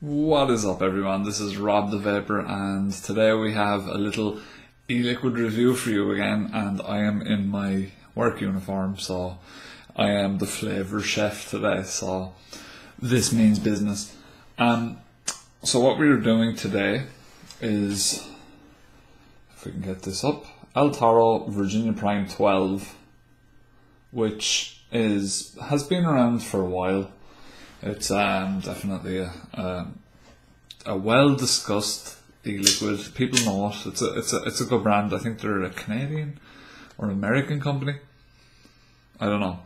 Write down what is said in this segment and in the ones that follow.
What is up, everyone? This is Rob the Vapor, and today we have a little Eliquid review for you again, and I am in my work uniform, so I am the flavour chef today, so this means business. So what we are doing today is, if we can get this up, Toro Virginia Prime 12, which has been around for a while. It's definitely a well discussed e-liquid. People know it. It's a good brand. I think they're a Canadian or American company. I don't know.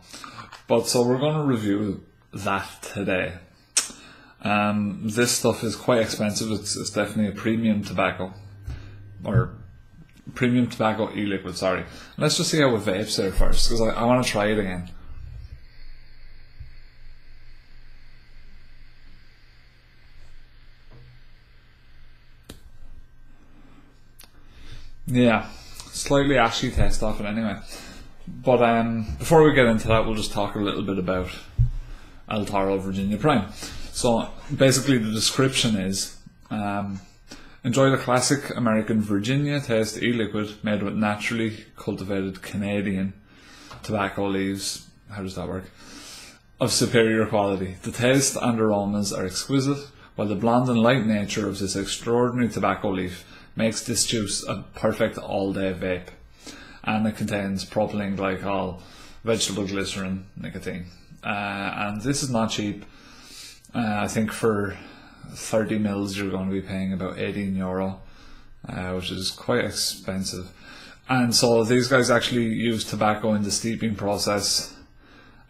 But so we're going to review that today. This stuff is quite expensive. It's definitely a premium tobacco, or premium tobacco e-liquid. Sorry. Let's just see how it vapes there first, because I want to try it again. Yeah, slightly ashy taste off it anyway. But before we get into that, we'll just talk a little bit about Toro Virginia Prime. So basically the description is, enjoy the classic American Virginia taste e-liquid made with naturally cultivated Canadian tobacco leaves. How does that work? Of superior quality. The taste and aromas are exquisite, while the blonde and light nature of this extraordinary tobacco leaf makes this juice a perfect all-day vape. And it contains propylene glycol, vegetable glycerin, nicotine. And this is not cheap. I think for 30 mils you're going to be paying about €18, which is quite expensive. And so these guys actually use tobacco in the steeping process,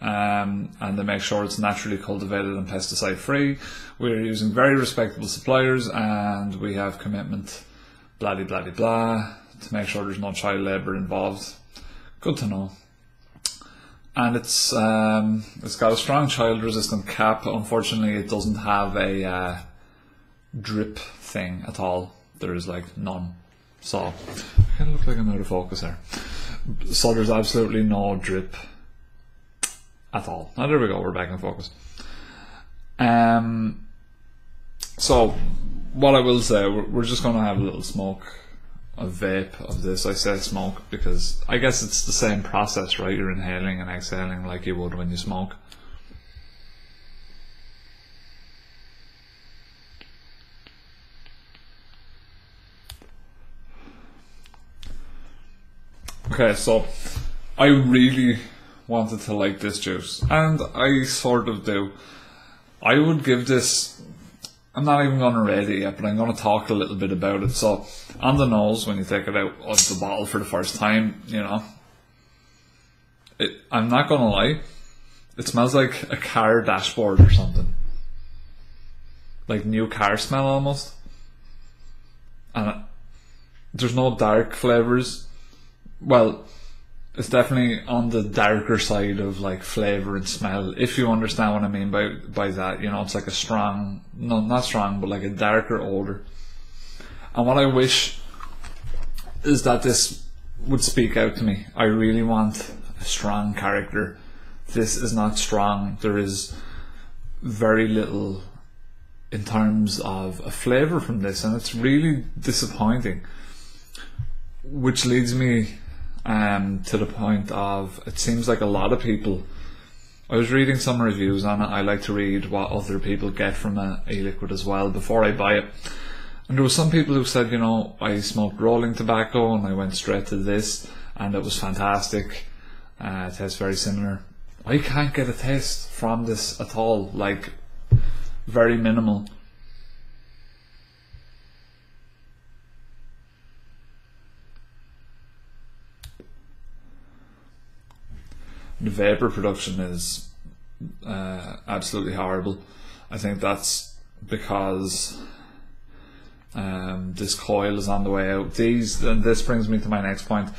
and they make sure it's naturally cultivated and pesticide free. We're using very respectable suppliers, and we have commitment blah blah blah blah to make sure there's no child labour involved. Good to know. And it's got a strong child resistant cap. Unfortunately it doesn't have a drip thing at all. There is like none. So I kind of look like I'm out of focus there. So there's absolutely no drip at all. Now there we go, we're back in focus. So what I will say, we're just going to have a little smoke, a vape of this. I say smoke because I guess it's the same process, right? You're inhaling and exhaling like you would when you smoke. Okay, so I really wanted to like this juice, and I sort of do. I would give this, I'm not even going to rate it yet, but I'm going to talk a little bit about it. So, on the nose, when you take it out of the bottle for the first time, I'm not going to lie, it smells like a car dashboard or something. Like new car smell almost. And there's no dark flavours. Well, it's definitely on the darker side of like flavour and smell, if you understand what I mean by that. It's like a strong, no, not strong, but like a darker odour. And what I wish is that this would speak out to me. I really want a strong character. This is not strong. There is very little in terms of a flavour from this, and it's really disappointing. Which leads me to the point of, it seems like a lot of people, I was reading some reviews on it. I like to read what other people get from a e-liquid as well before I buy it, and there was some people who said, I smoked rolling tobacco and I went straight to this and it was fantastic. It tastes very similar. I can't get a taste from this at all, like very minimal. The vapour production is absolutely horrible. I think that's because this coil is on the way out. And this brings me to my next point.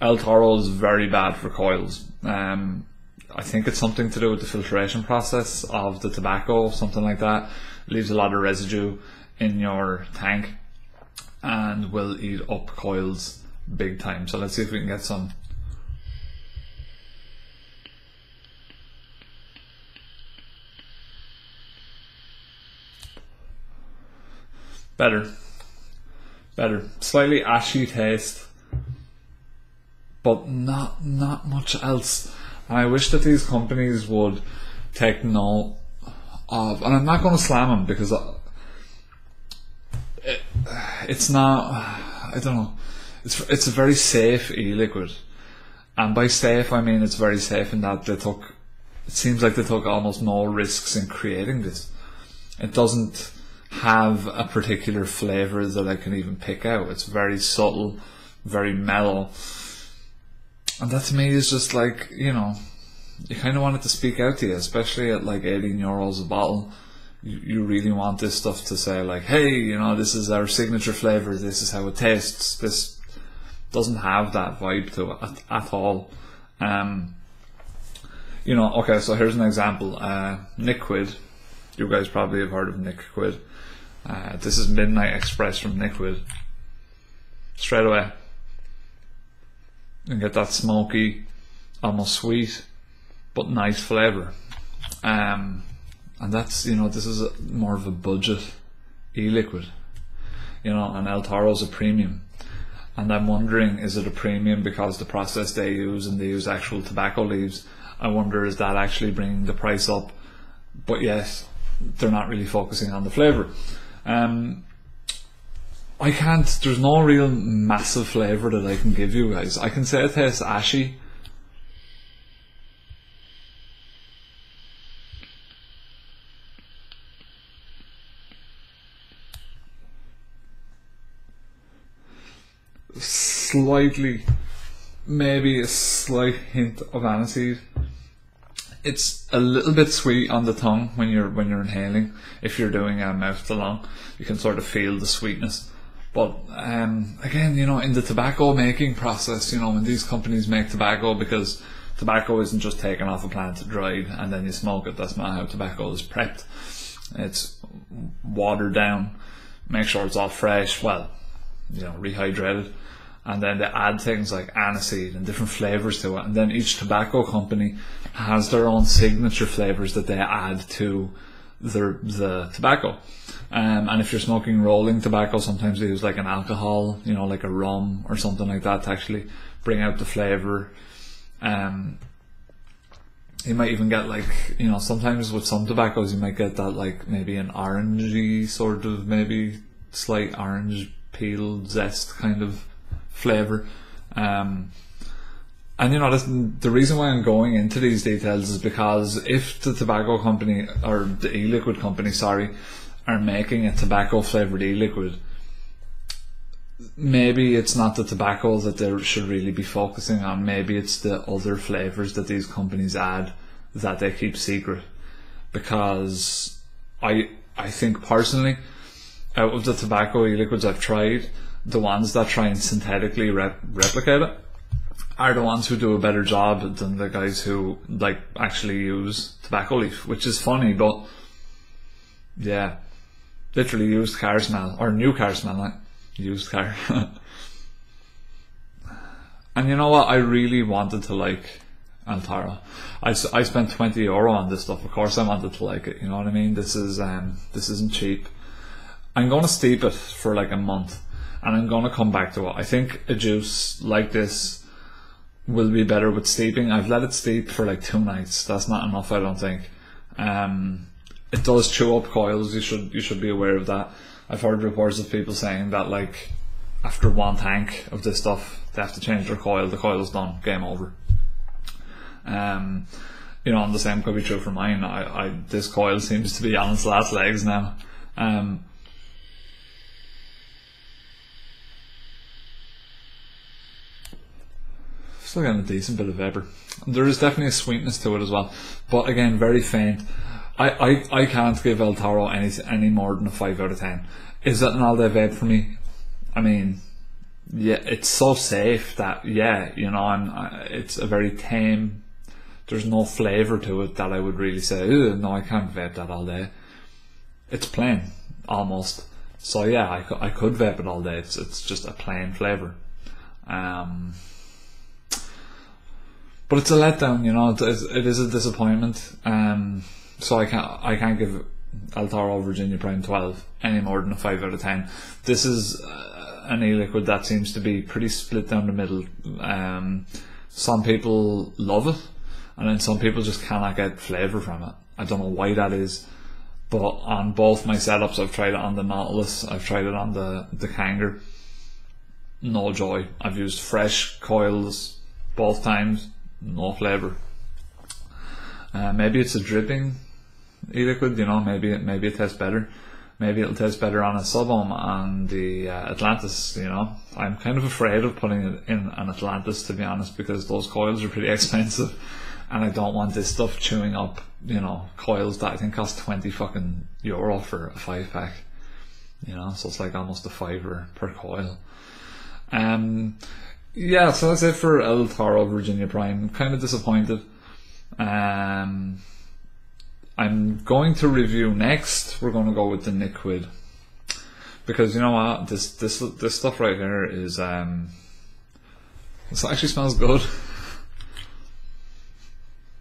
Toro is very bad for coils. I think it's something to do with the filtration process of the tobacco, something like that. It leaves a lot of residue in your tank and will eat up coils big time. So let's see if we can get some. Better. Slightly ashy taste, but not much else. And I wish that these companies would take note of, and I'm not going to slam them because it's not, I don't know, it's a very safe e-liquid. And by safe I mean it's very safe in that it seems like they took almost no risks in creating this. It doesn't have a particular flavour that I can even pick out. It's very subtle, very mellow. And that to me is just like, you know, you kind of want it to speak out to you, especially at like €18 a bottle. You really want this stuff to say like, hey, you know, this is our signature flavour, this is how it tastes. This doesn't have that vibe to it at all. You know, okay, so here's an example. Eliquid. You guys probably have heard of Eliquid. This is Midnight Express from Eliquid. Straight away, you get that smoky, almost sweet, but nice flavour. And that's, you know, this is more of a budget e-liquid. You know, and El Toro's a premium. And I'm wondering, is it a premium because the process they use and they use actual tobacco leaves? I wonder, is that actually bringing the price up? But yes, they're not really focusing on the flavour. There's no real massive flavour that I can give you guys. I can say it tastes ashy. Slightly, maybe a slight hint of aniseed. It's a little bit sweet on the tongue when you're inhaling. If you're doing a mouth to lung, you can sort of feel the sweetness. But again, you know, in the tobacco making process, you know, when these companies make tobacco, because tobacco isn't just taken off a plant, dried, and then you smoke it. That's not how tobacco is prepped. It's watered down, make sure it's all fresh, well, you know, rehydrated. And then they add things like aniseed and different flavours to it. And then each tobacco company has their own signature flavours that they add to the tobacco. And if you're smoking rolling tobacco, sometimes they use like an alcohol, you know, like a rum or something like that to actually bring out the flavour. You might even get like, you know, sometimes with some tobaccos you might get that like maybe an orangey sort of, maybe slight orange peel zest kind of flavour. And you know, the reason why I'm going into these details is because if the tobacco company, or the e-liquid company, sorry, are making a tobacco flavoured e-liquid, maybe it's not the tobacco that they should really be focusing on. Maybe it's the other flavours that these companies add that they keep secret. Because I think personally, out of the tobacco e-liquids I've tried, the ones that try and synthetically replicate it are the ones who do a better job than the guys who like actually use tobacco leaf, which is funny, but yeah, literally used car smell, or new car smell, like used car. And you know what, I really wanted to like El Toro. I spent €20 on this stuff. Of course I wanted to like it, you know what I mean? This isn't cheap. I'm going to steep it for like a month, and I'm going to come back to it. I think a juice like this will be better with steeping. I've let it steep for like 2 nights. That's not enough, I don't think. It does chew up coils. You should be aware of that. I've heard reports of people saying that like after 1 tank of this stuff they have to change their coil. The coil's done, game over. You know, and the same could be true for mine. This coil seems to be on its last legs now. Still getting a decent bit of vapour. There is definitely a sweetness to it as well, but again, very faint. I can't give El Toro any more than a 5 out of 10. Is that an all-day vape for me? I mean, yeah, it's so safe that, yeah, you know, it's a very tame. There's no flavour to it that I would really say, no, I can't vape that all day. It's plain, almost. So yeah, I could vape it all day. It's just a plain flavour. But it's a letdown, you know. It is a disappointment. So I can't give El Toro Virginia Prime 12 any more than a 5 out of 10. This is an e-liquid that seems to be pretty split down the middle. Some people love it, and then some people just cannot get flavour from it. I don't know why that is, but on both my setups, I've tried it on the Nautilus, I've tried it on the Kanger. No joy. I've used fresh coils both times, no flavour. Maybe it's a dripping e-liquid, you know, maybe it tastes better. Maybe it'll taste better on a Sub-Ohm and the Atlantis, you know. I'm kind of afraid of putting it in an Atlantis, to be honest, because those coils are pretty expensive, and I don't want this stuff chewing up, you know, coils that I think cost 20 fucking euro for a 5-pack, you know, so it's like almost a $5 per coil. Yeah, so that's it for El Toro Virginia Prime. Kind of disappointed. I'm going to review next. We're going to go with the Eliquid, because you know what, this stuff right here is this actually smells good.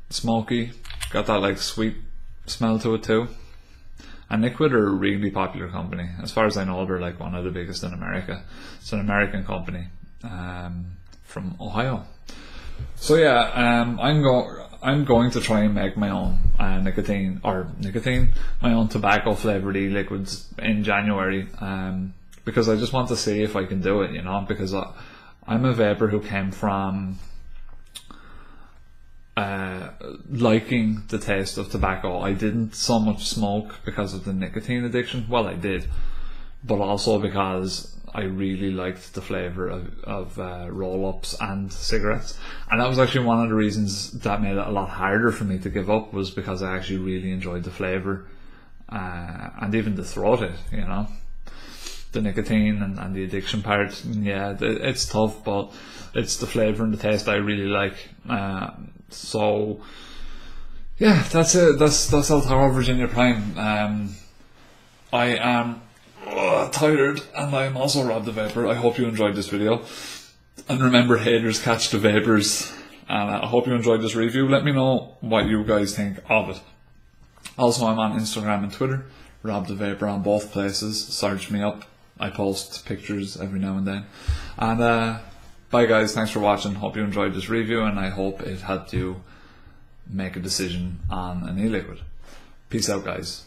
Smoky, got that like sweet smell to it too. And Eliquid are a really popular company. As far as I know, they're like one of the biggest in America. It's an American company from Ohio. So yeah, I'm going to try and make my own my own tobacco flavored e-liquids in January, because I just want to see if I can do it, you know, because I'm a vapor who came from liking the taste of tobacco. I didn't so much smoke because of the nicotine addiction. Well, I did, but also because I really liked the flavour of roll-ups and cigarettes, and that was actually one of the reasons that made it a lot harder for me to give up, was because I actually really enjoyed the flavour and even the throat hit, you know. The nicotine and the addiction part, yeah, it's tough, but it's the flavour and the taste I really like. So yeah, that's it. That's El Toro Virginia Prime. I am tired, and I'm also Rob the Vapor. I hope you enjoyed this video, and remember, haters catch the vapors. And I hope you enjoyed this review. Let me know what you guys think of it. Also, I'm on Instagram and Twitter, Rob the Vapor, on both places. Search me up. I post pictures every now and then. And bye guys, thanks for watching. Hope you enjoyed this review, and I hope it helped you make a decision on an e-liquid. Peace out guys.